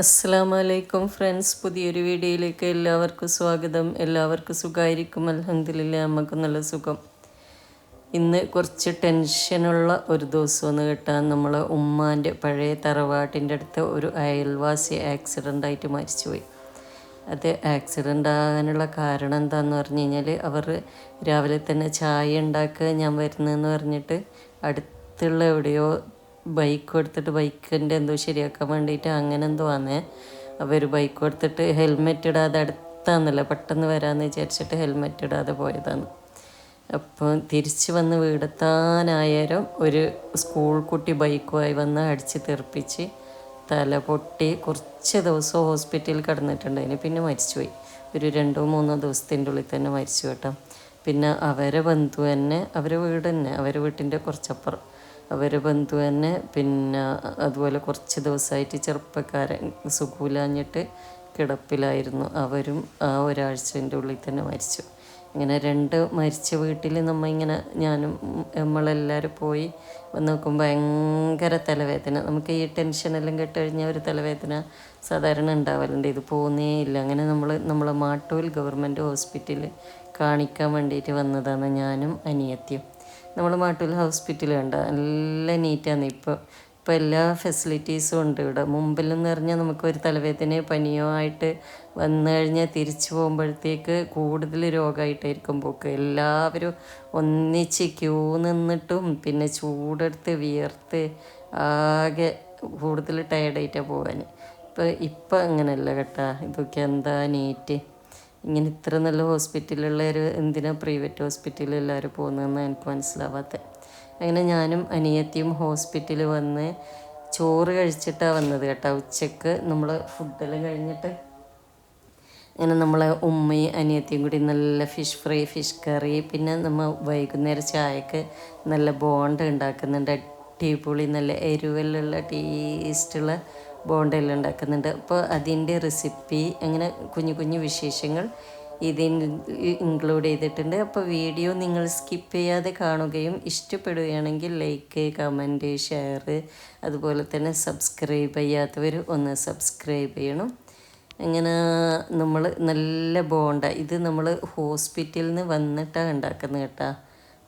അസ്സലാമലൈക്കും ഫ്രണ്ട്സ്, പുതിയൊരു വീഡിയോയിലേക്ക് എല്ലാവർക്കും സ്വാഗതം. എല്ലാവർക്കും സുഖമായിരിക്കും? അൽഹംദുലില്ലാ, നമുക്ക് നല്ല സുഖം. ഇന്ന് കുറച്ച് ടെൻഷനുള്ള ഒരു ദിവസമെന്ന് കേട്ടാൽ നമ്മളെ ഉമ്മാൻ്റെ പഴയ തറവാട്ടിൻ്റെ അടുത്ത് ഒരു അയൽവാസി ആക്സിഡൻ്റായിട്ട് മരിച്ചുപോയി. അത് ആക്സിഡൻ്റ് ആകാനുള്ള കാരണം എന്താണെന്ന് പറഞ്ഞു കഴിഞ്ഞാൽ, അവർ രാവിലെ തന്നെ ചായ ഉണ്ടാക്കുക ഞാൻ വരുന്നതെന്ന് പറഞ്ഞിട്ട് അടുത്തുള്ള എവിടെയോ ബൈക്ക് എടുത്തിട്ട് ബൈക്കിൻ്റെ എന്തോ ശരിയാക്കാൻ വേണ്ടിയിട്ട് അങ്ങനെ എന്തോ ആണേ, അവർ ബൈക്ക് എടുത്തിട്ട് ഹെൽമെറ്റ് ഇടാതെ അടുത്താന്നല്ലോ പെട്ടെന്ന് വരാമെന്ന് വിചാരിച്ചിട്ട് ഹെൽമെറ്റ് ഇടാതെ പോയതാണ്. അപ്പോൾ തിരിച്ച് വന്ന് വീടെത്താനായാലും ഒരു സ്കൂൾ കുട്ടി ബൈക്കുമായി വന്ന് അടിച്ച് തെറിപ്പിച്ച് തല പൊട്ടി കുറച്ച് ദിവസം ഹോസ്പിറ്റലിൽ കിടന്നിട്ടുണ്ടായിന്. പിന്നെ മരിച്ചുപോയി. ഒരു 2-3 ദിവസത്തിൻ്റെ ഉള്ളിൽ തന്നെ മരിച്ചു കേട്ടോ. പിന്നെ അവരെ ബന്ധു തന്നെ, അവരെ വീട് തന്നെ, അവരെ വീട്ടിൻ്റെ കുറച്ചപ്പുറം അവരെ ബന്ധു തന്നെ പിന്നെ അതുപോലെ കുറച്ച് ദിവസമായിട്ട് ചെറുപ്പക്കാരൻ സുഖമില്ലാഞ്ഞിട്ട് കിടപ്പിലായിരുന്നു. അവരും ആ ഒരാഴ്ചൻ്റെ ഉള്ളിൽ തന്നെ മരിച്ചു. ഇങ്ങനെ 2 മരിച്ച വീട്ടിൽ ഇങ്ങനെ ഞാനും നമ്മളെല്ലാവരും പോയി വന്ന് നോക്കുമ്പോൾ ഭയങ്കര തലവേദന. നമുക്ക് ഈ ടെൻഷനെല്ലാം കേട്ടുകഴിഞ്ഞാൽ ഒരു തലവേദന സാധാരണ ഉണ്ടാവലുണ്ട്, ഇത് പോകുന്നേ ഇല്ല. അങ്ങനെ നമ്മളെ മാട്ടൂൽ ഗവൺമെൻറ് ഹോസ്പിറ്റലിൽ കാണിക്കാൻ വേണ്ടിയിട്ട് വന്നതാണ് ഞാനും അനിയത്തിയും. നമ്മൾ മാട്ടൂൽ ഹോസ്പിറ്റൽ കണ്ട നല്ല നീറ്റാണ്. ഇപ്പോൾ എല്ലാ ഫെസിലിറ്റീസും ഉണ്ട് ഇവിടെ. മുമ്പിലെന്ന് പറഞ്ഞാൽ നമുക്കൊരു തലവേദനയോ പനിയോ ആയിട്ട് വന്നു കഴിഞ്ഞാൽ തിരിച്ചു പോകുമ്പോഴത്തേക്ക് കൂടുതൽ രോഗമായിട്ടായിരിക്കും പോക്ക്. എല്ലാവരും ഒന്നിച്ച് ക്യൂ നിന്നിട്ടും പിന്നെ ചൂടെടുത്ത് വിയർത്ത് ആകെ കൂടുതൽ ടയർഡായിട്ടാണ് പോകാൻ. ഇപ്പം അങ്ങനെയല്ല കേട്ടാ. ഇതൊക്കെ എന്താ നീറ്റ്. ഇങ്ങനെ ഇത്ര നല്ല ഹോസ്പിറ്റലുള്ളവർ എന്തിനാ പ്രൈവറ്റ് ഹോസ്പിറ്റലിൽ എല്ലാവരും പോകുന്നതെന്ന് എനിക്ക് മനസ്സിലാവാത്തത്. അങ്ങനെ ഞാനും അനിയത്തിയും ഹോസ്പിറ്റലിൽ വന്ന് ചോറ് കഴിച്ചിട്ടാണ് വന്നത് കേട്ടോ. ഉച്ചക്ക് നമ്മൾ ഫുഡെല്ലാം കഴിഞ്ഞിട്ട് അങ്ങനെ നമ്മളെ ഉമ്മയും അനിയത്തിയും കൂടി നല്ല ഫിഷ് ഫ്രൈ, ഫിഷ് കറി, പിന്നെ നമ്മൾ വൈകുന്നേരം ചായക്ക് നല്ല ബോണ്ട ഉണ്ടാക്കുന്നുണ്ട്. അടിപൊളി നല്ല എരിവെല്ലുള്ള ടേസ്റ്റുള്ള ബോണ്ടെല്ലാം ഉണ്ടാക്കുന്നുണ്ട്. അപ്പോൾ അതിൻ്റെ റെസിപ്പി അങ്ങനെ കുഞ്ഞു കുഞ്ഞു വിശേഷങ്ങൾ ഇതിൽ ഇൻക്ലൂഡ് ചെയ്തിട്ടുണ്ട്. അപ്പോൾ വീഡിയോ നിങ്ങൾ സ്കിപ്പ് ചെയ്യാതെ കാണുകയും ഇഷ്ടപ്പെടുകയാണെങ്കിൽ ലൈക്ക്, കമൻറ്റ്, ഷെയർ, അതുപോലെ തന്നെ സബ്സ്ക്രൈബ് ചെയ്യാത്തവർ ഒന്ന് സബ്സ്ക്രൈബ് ചെയ്യണം. അങ്ങനെ നമ്മൾ നല്ല ബോണ്ട, ഇത് നമ്മൾ ഹോസ്പിറ്റലിൽ നിന്ന് വന്നിട്ടാണ് ഉണ്ടാക്കുന്നത് കേട്ടോ.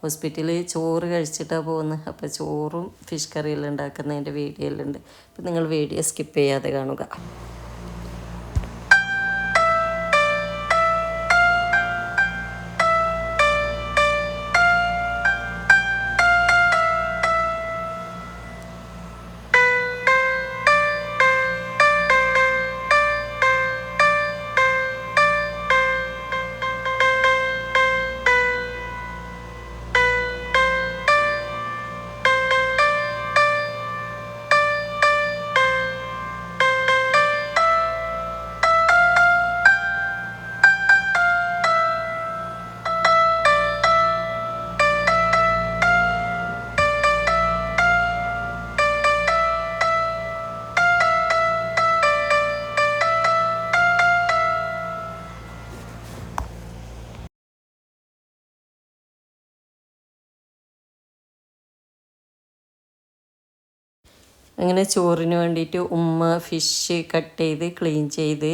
ഹോസ്പിറ്റലിൽ ചോറ് കഴിച്ചിട്ടാണ് പോകുന്നത്. അപ്പോൾ ചോറും ഫിഷ് കറിയെല്ലാം ഉണ്ടാക്കുന്നതിൻ്റെ വീഡിയോ എല്ലാം ഉണ്ട്. അപ്പോൾ നിങ്ങൾ വീഡിയോ സ്കിപ്പ് ചെയ്യാതെ കാണുക. അങ്ങനെ ചോറിന് വേണ്ടിയിട്ട് ഉമ്മ ഫിഷ് കട്ട് ചെയ്ത് ക്ലീൻ ചെയ്ത്,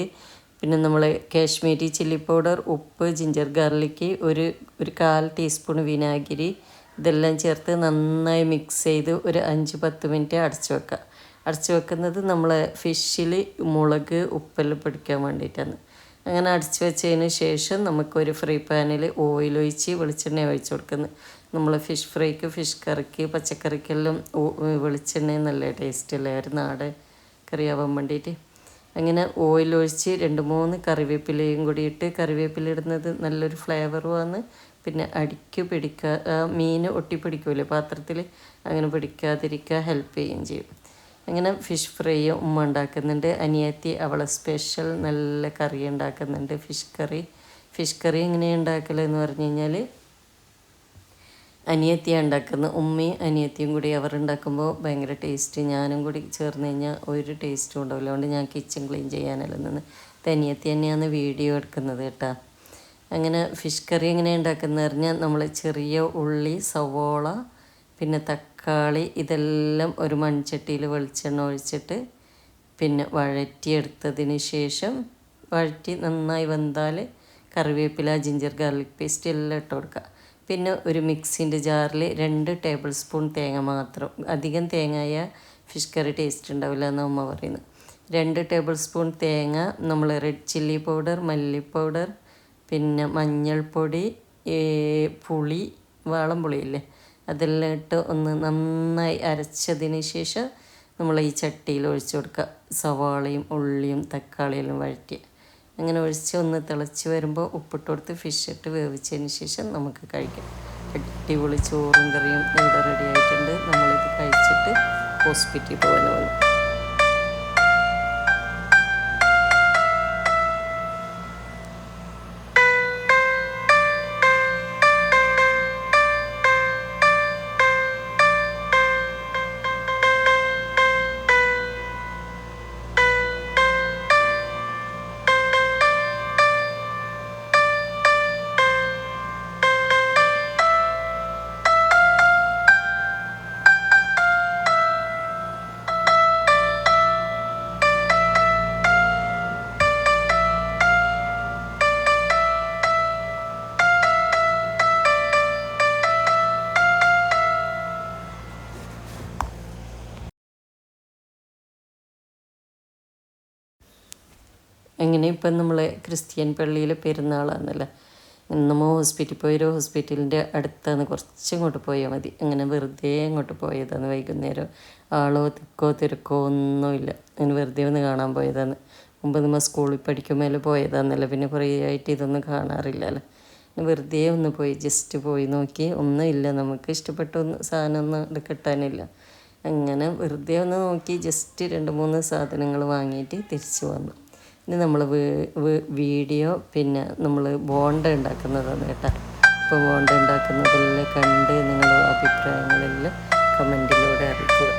പിന്നെ നമ്മൾ കാശ്മീരി ചില്ലി പൗഡർ, ഉപ്പ്, ജിഞ്ചർ ഗാർലിക്ക്, ഒരു 1/4 ടീസ്പൂൺ വിനാഗിരി, ഇതെല്ലാം ചേർത്ത് നന്നായി മിക്സ് ചെയ്ത് ഒരു 5-10 മിനിറ്റ് അടച്ചു വെക്കുക. അടച്ചു വെക്കുന്നത് നമ്മൾ ഫിഷിൽ മുളക് ഉപ്പെല്ലാം പിടിക്കാൻ വേണ്ടിയിട്ടാണ്. അങ്ങനെ അടച്ചു വെച്ചതിന് ശേഷം നമുക്കൊരു ഫ്രൈ പാനിൽ ഓയിൽ ഒഴിച്ച് വെളിച്ചെണ്ണ ഒഴിച്ച് കൊടുക്കുന്നത്. നമ്മൾ ഫിഷ് ഫ്രൈക്ക്, ഫിഷ് കറിക്ക്, പച്ചക്കറിക്കെല്ലാം വെളിച്ചെണ്ണ നല്ല ടേസ്റ്റ് അല്ലേ, ഒരു നാടൻ കറിയാവാൻ വേണ്ടിയിട്ട്. അങ്ങനെ ഓയിൽ ഒഴിച്ച് 2-3 കറിവേപ്പിലയും കൂടി ഇട്ട്, കറിവേപ്പില ഇടുന്നത് നല്ലൊരു ഫ്ലേവറുമാണ്. പിന്നെ അടിക്ക് മീൻ ഒട്ടിപ്പിടിക്കൂലേ പാത്രത്തിൽ, അങ്ങനെ പിടിക്കാതിരിക്കാൻ ഹെൽപ്പ് ചെയ്യുകയും ചെയ്യും. അങ്ങനെ ഫിഷ് ഫ്രൈ ഉമ്മ ഉണ്ടാക്കുന്നുണ്ട്. അനിയത്തി അവളെ സ്പെഷ്യൽ നല്ല കറി ഉണ്ടാക്കുന്നുണ്ട്, ഫിഷ് കറി എങ്ങനെയാണ് ഉണ്ടാക്കലെന്ന് പറഞ്ഞു കഴിഞ്ഞാൽ അനിയത്തിയാണ് ഉണ്ടാക്കുന്നത്. ഉമ്മയും അനിയത്തിയും കൂടി അവർ ഉണ്ടാക്കുമ്പോൾ ഭയങ്കര ടേസ്റ്റ്. ഞാനും കൂടി ചേർന്ന് കഴിഞ്ഞാൽ ഒരു ടേസ്റ്റും ഉണ്ടാവില്ല. അതുകൊണ്ട് ഞാൻ കിച്ചൺ ക്ലീൻ ചെയ്യാനല്ല നിന്ന് അനിയത്തി തന്നെയാണ് വീഡിയോ എടുക്കുന്നത് കേട്ടോ. അങ്ങനെ ഫിഷ് കറി എങ്ങനെ ഉണ്ടാക്കുന്നത് പറഞ്ഞാൽ നമ്മൾ ചെറിയ ഉള്ളി, സവോള, പിന്നെ തക്കാളി, ഇതെല്ലാം ഒരു മൺചട്ടിയിൽ വെളിച്ചെണ്ണ ഒഴിച്ചിട്ട് പിന്നെ വഴറ്റിയെടുത്തതിന് ശേഷം വഴറ്റി നന്നായി വെന്താൽ കറിവേപ്പില, ജിഞ്ചർ ഗാർലിക് പേസ്റ്റ് എല്ലാം ഇട്ട് കൊടുക്കുക. പിന്നെ ഒരു മിക്സിൻ്റെ ജാറിൽ 2 ടേബിൾ സ്പൂൺ തേങ്ങ മാത്രം, അധികം തേങ്ങയായ ഫിഷ് കറി ടേസ്റ്റ് ഉണ്ടാവില്ല എന്ന് അമ്മ പറയുന്നത്. 2 ടേബിൾ സ്പൂൺ തേങ്ങ, നമ്മൾ റെഡ് ചില്ലി പൗഡർ, മല്ലി പൗഡർ, പിന്നെ മഞ്ഞൾപ്പൊടി, പുളി, വാളംപുളിയില്ലേ, അതെല്ലാം ഇട്ട് ഒന്ന് നന്നായി അരച്ചതിന് ശേഷം നമ്മൾ ഈ ചട്ടിയിൽ ഒഴിച്ചു കൊടുക്കുക. സവാളയും ഉള്ളിയും തക്കാളിയെല്ലാം വഴറ്റി അങ്ങനെ ഒഴിച്ച് ഒന്ന് തിളച്ച് വരുമ്പോൾ ഉപ്പിട്ട് കൊടുത്ത് ഫിഷ് ഇട്ട് വേവിച്ചതിന് ശേഷം നമുക്ക് കഴിക്കാം. അടിപൊളി ചോറും കറിയും ഇവിടെ റെഡി ആയിട്ടുണ്ട്. നമ്മളിത് കഴിച്ചിട്ട് ഹോസ്പിറ്റലിൽ പോകാൻ വന്നു. അങ്ങനെ ഇപ്പം നമ്മൾ ക്രിസ്ത്യൻ പള്ളിയിൽ പെരുന്നാളാണെന്നല്ലോ. നമ്മൾ ഹോസ്പിറ്റലിൽ പോയൊരു ഹോസ്പിറ്റലിൻ്റെ അടുത്താണ്, കുറച്ചിങ്ങോട്ട് പോയാൽ മതി. അങ്ങനെ വെറുതെ അങ്ങോട്ട് പോയതാണ് വൈകുന്നേരം. ആളോ തിക്കോ തിരക്കോ ഒന്നുമില്ല. അങ്ങനെ വെറുതെ ഒന്ന് കാണാൻ പോയതാണ്. മുമ്പ് നമ്മൾ സ്കൂളിൽ പഠിക്കുമ്പോൾ പോയതാണെന്നല്ലോ, പിന്നെ കുറേ ആയിട്ട് ഇതൊന്നും കാണാറില്ലല്ലോ. വെറുതെ ഒന്ന് പോയി, ജസ്റ്റ് പോയി നോക്കി. ഒന്നുമില്ല, നമുക്ക് ഇഷ്ടപ്പെട്ട സാധനമൊന്നും ഇത് കിട്ടാനില്ല. അങ്ങനെ വെറുതെ ഒന്ന് നോക്കി ജസ്റ്റ് 2-3 സാധനങ്ങൾ വാങ്ങിയിട്ട് തിരിച്ചു വന്നു. ഇനി നമ്മൾ വീഡിയോ പിന്നെ നമ്മൾ ബോണ്ട ഉണ്ടാക്കുന്നതാണ് കേട്ടോ. ഇപ്പോൾ ബോണ്ട ഉണ്ടാക്കുന്നതെല്ലാം കണ്ട് നിങ്ങളുടെ അഭിപ്രായങ്ങളെല്ലാം കമൻറ്റിലൂടെ അറിയിക്കുക.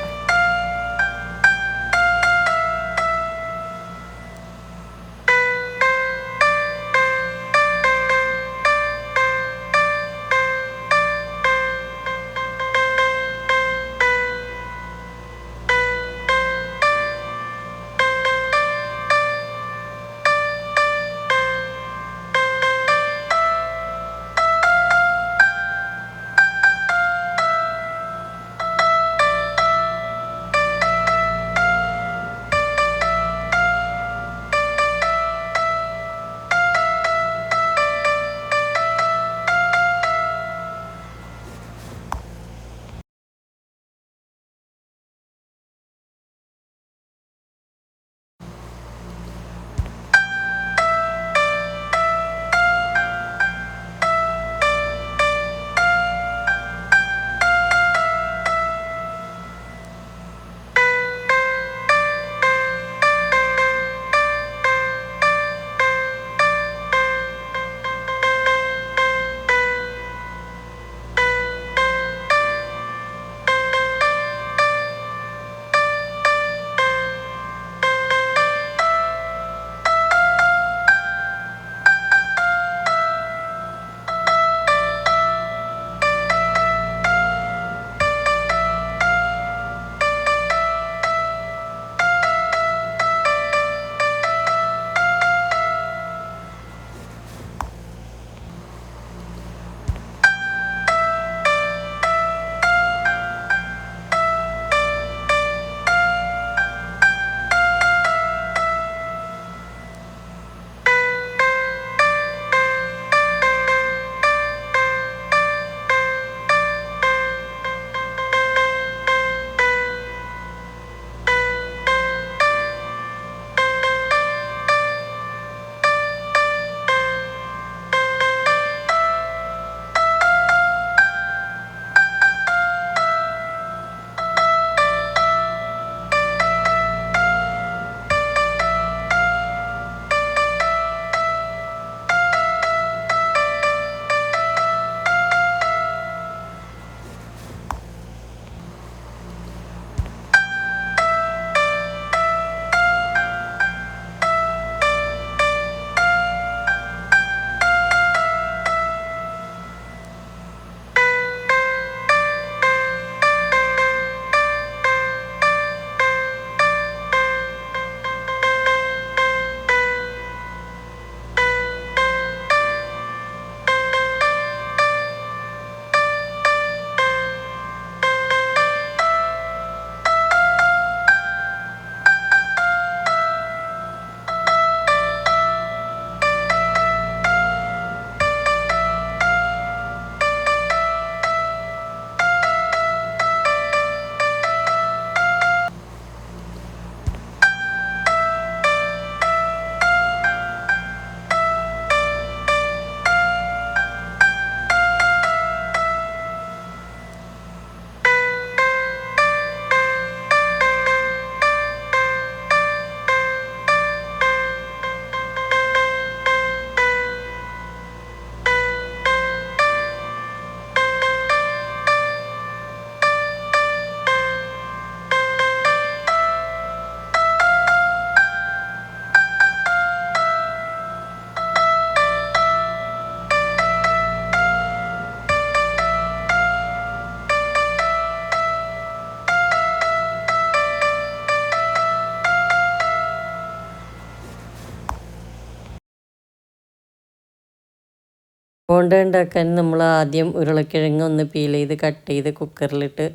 ബോണ്ട ഉണ്ടാക്കാൻ നമ്മൾ ആദ്യം ഉരുളക്കിഴങ്ങ് ഒന്ന് പീൽ ചെയ്ത് കട്ട് ചെയ്ത് കുക്കറിലിട്ട്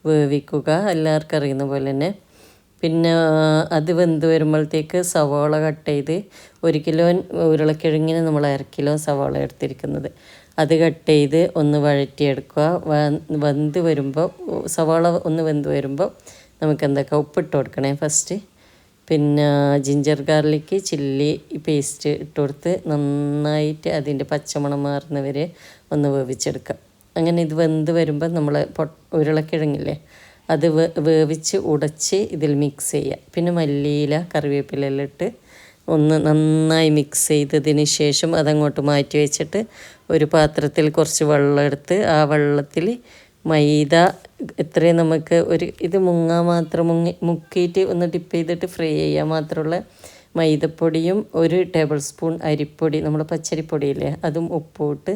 വേവിക്കുക, എല്ലാവർക്കും അറിയുന്ന പോലെ തന്നെ. പിന്നെ അത് വെന്ത് വരുമ്പോഴത്തേക്ക് സവാള കട്ട് ചെയ്ത് 1 കിലോ ഉരുളക്കിഴങ്ങിന് നമ്മൾ 1/2 കിലോ സവാള എടുത്തിരിക്കുന്നത്. അത് കട്ട് ചെയ്ത് ഒന്ന് വഴറ്റിയെടുക്കുക. വെന്ത് വരുമ്പോൾ സവാള ഒന്ന് വെന്ത് വരുമ്പോൾ നമുക്ക് എന്തൊക്കെ ഉപ്പിട്ട് കൊടുക്കണേ ഫസ്റ്റ്. പിന്നെ ജിഞ്ചർ ഗാർലിക്ക് ചില്ലി പേസ്റ്റ് ഇട്ട് കൊടുത്ത് നന്നായിട്ട് അതിൻ്റെ പച്ചമണം മാറുന്നവരെ ഒന്ന് വേവിച്ചെടുക്കാം. അങ്ങനെ ഇത് വെന്ത് വരുമ്പോൾ നമ്മൾ ഉരുളക്കിഴങ്ങില്ലേ അത് വേവിച്ച് ഉടച്ച് ഇതിൽ മിക്സ് ചെയ്യുക. പിന്നെ മല്ലിയില കറിവേപ്പിലെല്ലാം ഇട്ട് ഒന്ന് നന്നായി മിക്സ് ചെയ്തതിന് ശേഷം അതങ്ങോട്ട് മാറ്റി വെച്ചിട്ട് ഒരു പാത്രത്തിൽ കുറച്ച് വെള്ളം എടുത്ത് ആ വെള്ളത്തിൽ മൈദ എത്രയും നമുക്ക് ഇത് മുങ്ങാൻ മാത്രം മുക്കിയിട്ട് ഒന്ന് ഡിപ്പ് ചെയ്തിട്ട് ഫ്രൈ ചെയ്യാൻ മാത്രമുള്ള മൈദപ്പൊടിയും 1 ടേബിൾ സ്പൂൺ അരിപ്പൊടി, നമ്മൾ പച്ചരിപ്പൊടിയില്ലേ അതും ഉപ്പും ഇട്ട്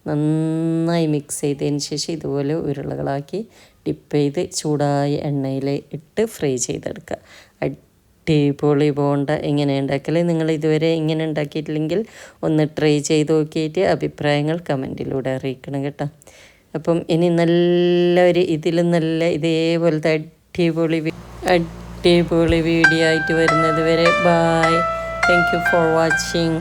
നന്നായി മിക്സ് ചെയ്തതിന് ശേഷം ഇതുപോലെ ഉരുളകളാക്കി ഡിപ്പ് ചെയ്ത് ചൂടായ എണ്ണയിൽ ഇട്ട് ഫ്രൈ ചെയ്തെടുക്കുക. അടിപൊളി ബോണ്ട എങ്ങനെ ഉണ്ടാക്കൽ? നിങ്ങൾ ഇതുവരെ ഇങ്ങനെ ഉണ്ടാക്കിയിട്ടില്ലെങ്കിൽ ഒന്ന് ട്രൈ ചെയ്ത് നോക്കിയിട്ട് അഭിപ്രായങ്ങൾ കമൻറ്റിലൂടെ അറിയിക്കണം കേട്ടോ. അപ്പം ഇനി നല്ലൊരു ഇതിലും നല്ല ഇതേപോലത്തെ അടിപൊളി വീഡിയോ ആയിട്ട് വരുന്നത് വരെ bye. Thank you for watching.